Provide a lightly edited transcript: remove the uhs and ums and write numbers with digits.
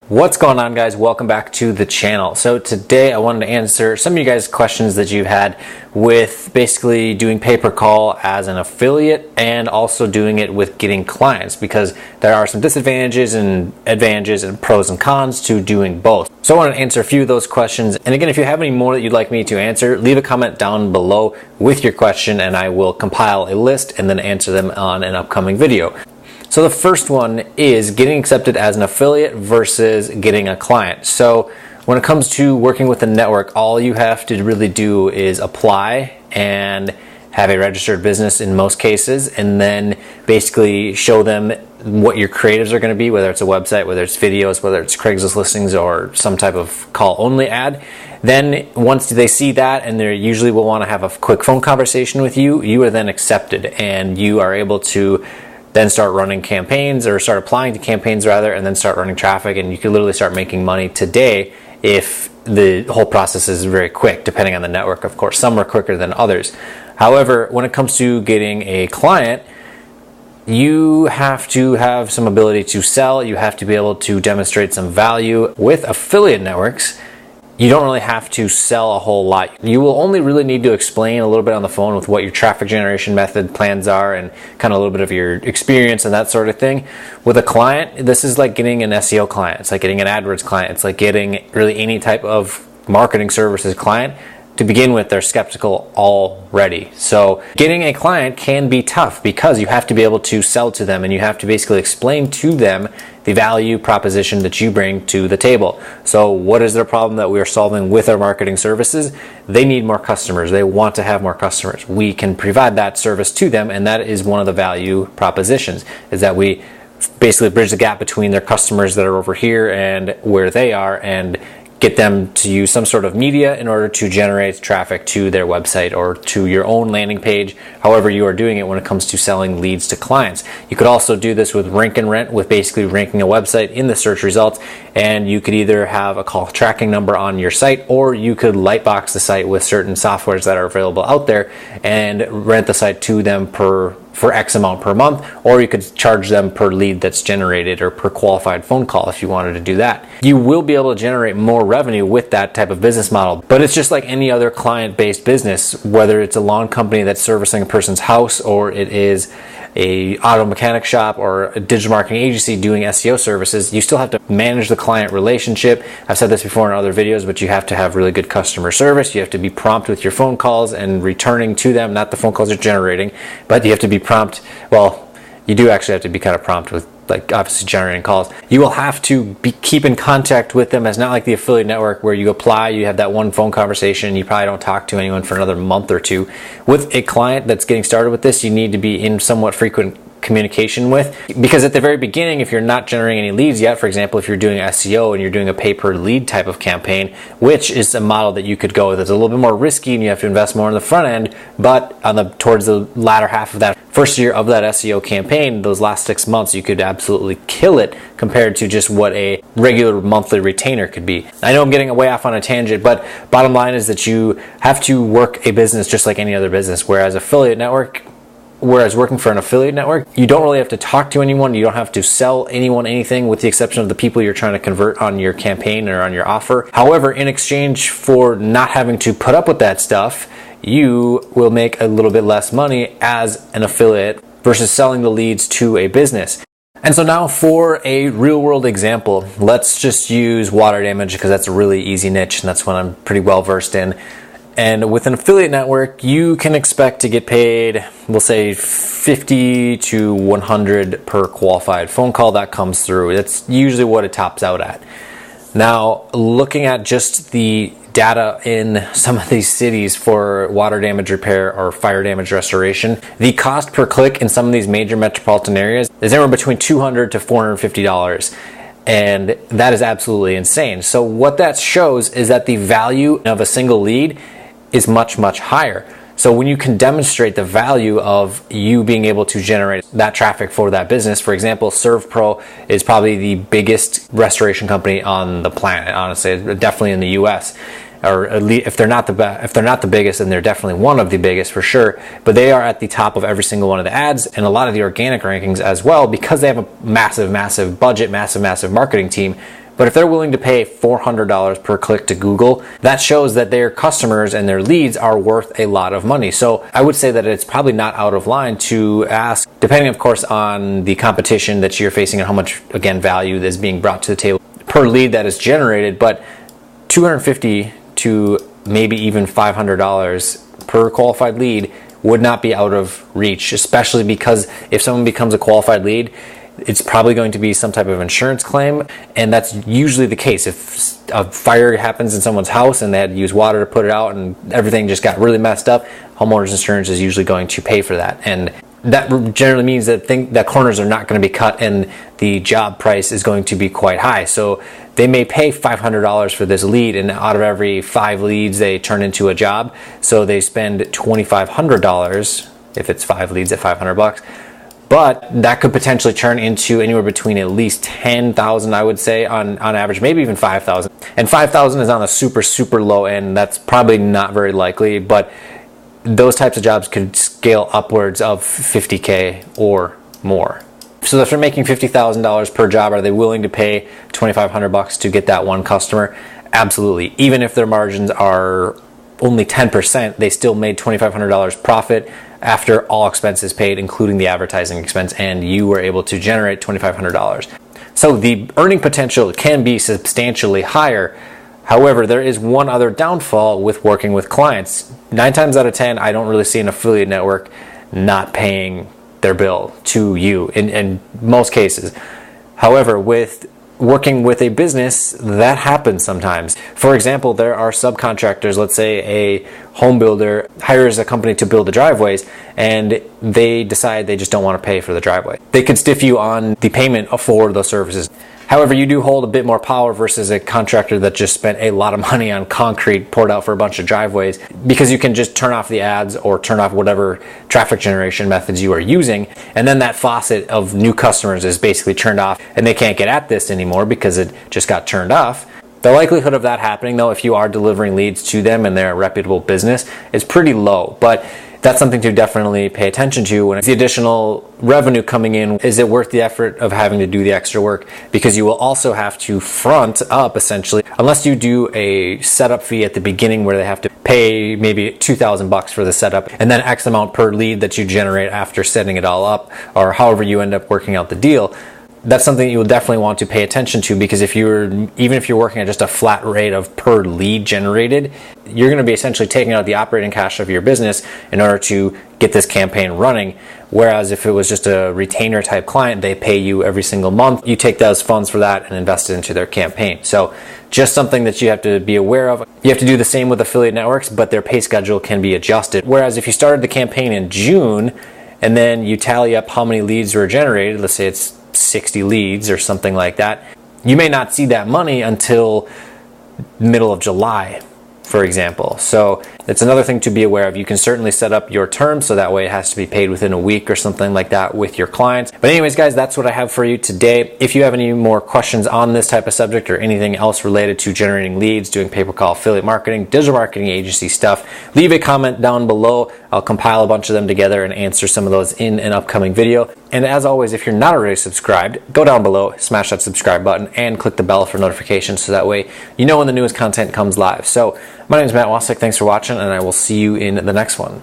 What's going on, guys? Welcome back to the channel. So today I wanted to answer some of you guys' questions that you've had with basically doing pay-per-call as an affiliate and also doing it with getting clients, because there are some disadvantages and advantages and pros and cons to doing both. So I want to answer a few of those questions. And again, if you have any more that you'd like me to answer, leave a comment down below with your question and I will compile a list and then answer them on an upcoming video. So the first one is getting accepted as an affiliate versus getting a client. So when it comes to working with a network, all you have to really do is apply and have a registered business in most cases, and then basically show them what your creatives are going to be, whether it's a website, whether it's videos, whether it's Craigslist listings or some type of call only ad. Then once they see that, and they usually will want to have a quick phone conversation with you, you are then accepted and you are able to then start running campaigns, or start applying to campaigns rather, and then start running traffic, and you can literally start making money today if the whole process is very quick, depending on the network, of course. Some are quicker than others. However, when it comes to getting a client, you have to have some ability to sell. You have to be able to demonstrate some value. With affiliate networks, you don't really have to sell a whole lot. You will only really need to explain a little bit on the phone with what your traffic generation method plans are and kind of a little bit of your experience and that sort of thing. With a client, this is like getting an SEO client. It's like getting an AdWords client. It's like getting really any type of marketing services client. To begin with, they're skeptical already. So getting a client can be tough because you have to be able to sell to them and you have to basically explain to them the value proposition that you bring to the table. So what is their problem that we are solving with our marketing services? They need more customers. They want to have more customers. We can provide that service to them, and that is one of the value propositions, is that we basically bridge the gap between their customers that are over here and where they are, and get them to use some sort of media in order to generate traffic to their website or to your own landing page, however you are doing it when it comes to selling leads to clients. You could also do this with rank and rent, with basically ranking a website in the search results, and you could either have a call tracking number on your site, or you could lightbox the site with certain softwares that are available out there and rent the site to them for X amount per month, or you could charge them per lead that's generated or per qualified phone call if you wanted to do that. You will be able to generate more revenue with that type of business model, but it's just like any other client-based business, whether it's a lawn company that's servicing a person's house, or it is a auto mechanic shop or a digital marketing agency doing SEO services. You still have to manage the client relationship. I've said this before in other videos, but you have to have really good customer service. You have to be prompt with your phone calls and returning to them, not the phone calls you're generating, but you have to be prompt. Well, you do actually have to be kind of prompt with, like, obviously generating calls. You will have to keep in contact with them. It's not like the affiliate network where you apply, you have that one phone conversation, you probably don't talk to anyone for another month or two. With a client that's getting started with this, you need to be in somewhat frequent communication with, because at the very beginning, if you're not generating any leads yet, for example, if you're doing SEO and you're doing a pay per lead type of campaign, which is a model that you could go with, it's a little bit more risky and you have to invest more on the front end, but on towards the latter half of that first year of that SEO campaign, those last 6 months, you could absolutely kill it compared to just what a regular monthly retainer could be. I know I'm getting way off on a tangent, but bottom line is that you have to work a business just like any other business, whereas working for an affiliate network, you don't really have to talk to anyone. You don't have to sell anyone anything, with the exception of the people you're trying to convert on your campaign or on your offer. However, in exchange for not having to put up with that stuff, you will make a little bit less money as an affiliate versus selling the leads to a business. And so now for a real world example, let's just use water damage, because that's a really easy niche and that's what I'm pretty well versed in. And with an affiliate network, you can expect to get paid, we'll say 50 to 100 per qualified phone call that comes through. That's usually what it tops out at. Now, looking at just the data in some of these cities for water damage repair or fire damage restoration, the cost per click in some of these major metropolitan areas is anywhere between $200 to $450. And that is absolutely insane. So what that shows is that the value of a single lead is much, much higher. So when you can demonstrate the value of you being able to generate that traffic for that business, for example, ServPro is probably the biggest restoration company on the planet, honestly, definitely in the US. Or at least if they're not the biggest, then they're definitely one of the biggest for sure. But they are at the top of every single one of the ads and a lot of the organic rankings as well, because they have a massive budget, massive marketing team. But if they're willing to pay $400 per click to Google, that shows that their customers and their leads are worth a lot of money. So I would say that it's probably not out of line to ask, depending of course on the competition that you're facing and how much, again, value is being brought to the table per lead that is generated, but $250 to maybe even $500 per qualified lead would not be out of reach, especially because if someone becomes a qualified lead, it's probably going to be some type of insurance claim, and that's usually the case. If a fire happens in someone's house and they had to use water to put it out and everything just got really messed up, homeowners insurance is usually going to pay for that. And that generally means that corners are not going to be cut and the job price is going to be quite high. So they may pay $500 for this lead, and out of every 5 leads they turn into a job. So they spend $2,500 if it's 5 leads at $500. But that could potentially turn into anywhere between at least $10,000, I would say, on average, maybe even $5,000. And $5,000 is on the super low end. That's probably not very likely, but those types of jobs could scale upwards of $50K or more. So if they're making $50,000 per job, are they willing to pay $2,500 to get that one customer? Absolutely. Even if their margins are only 10%, they still made $2,500 profit after all expenses paid, including the advertising expense, and you were able to generate $2,500. So the earning potential can be substantially higher. However, there is one other downfall with working with clients. 9 times out of 10, I don't really see an affiliate network not paying their bill to you in most cases. However, with working with a business, that happens sometimes. For example, there are subcontractors. Let's say a home builder hires a company to build the driveways and they decide they just don't want to pay for the driveway. They could stiff you on the payment for those services. However, you do hold a bit more power versus a contractor that just spent a lot of money on concrete poured out for a bunch of driveways, because you can just turn off the ads or turn off whatever traffic generation methods you are using, and then that faucet of new customers is basically turned off and they can't get at this anymore because it just got turned off. The likelihood of that happening, though, if you are delivering leads to them and they're a reputable business, is pretty low. But that's something to definitely pay attention to. When it's the additional revenue coming in, is it worth the effort of having to do the extra work? Because you will also have to front up, essentially, unless you do a setup fee at the beginning where they have to pay maybe $2,000 for the setup and then X amount per lead that you generate after setting it all up, or however you end up working out the deal. That's something you will definitely want to pay attention to, because even if you're working at just a flat rate of per lead generated, you're going to be essentially taking out the operating cash of your business in order to get this campaign running. Whereas if it was just a retainer type client, they pay you every single month. You take those funds for that and invest it into their campaign. So just something that you have to be aware of. You have to do the same with affiliate networks, but their pay schedule can be adjusted. Whereas if you started the campaign in June and then you tally up how many leads were generated, let's say it's 60 leads or something like that, you may not see that money until middle of July, for example. So it's another thing to be aware of. You can certainly set up your terms so that way it has to be paid within a week or something like that with your clients. But anyways, guys, that's what I have for you today. If you have any more questions on this type of subject or anything else related to generating leads, doing pay-per-call affiliate marketing, digital marketing agency stuff, leave a comment down below. I'll compile a bunch of them together and answer some of those in an upcoming video. And as always, if you're not already subscribed, go down below, smash that subscribe button, and click the bell for notifications so that way you know when the newest content comes live. So my name is Wacek. Thanks for watching, and I will see you in the next one.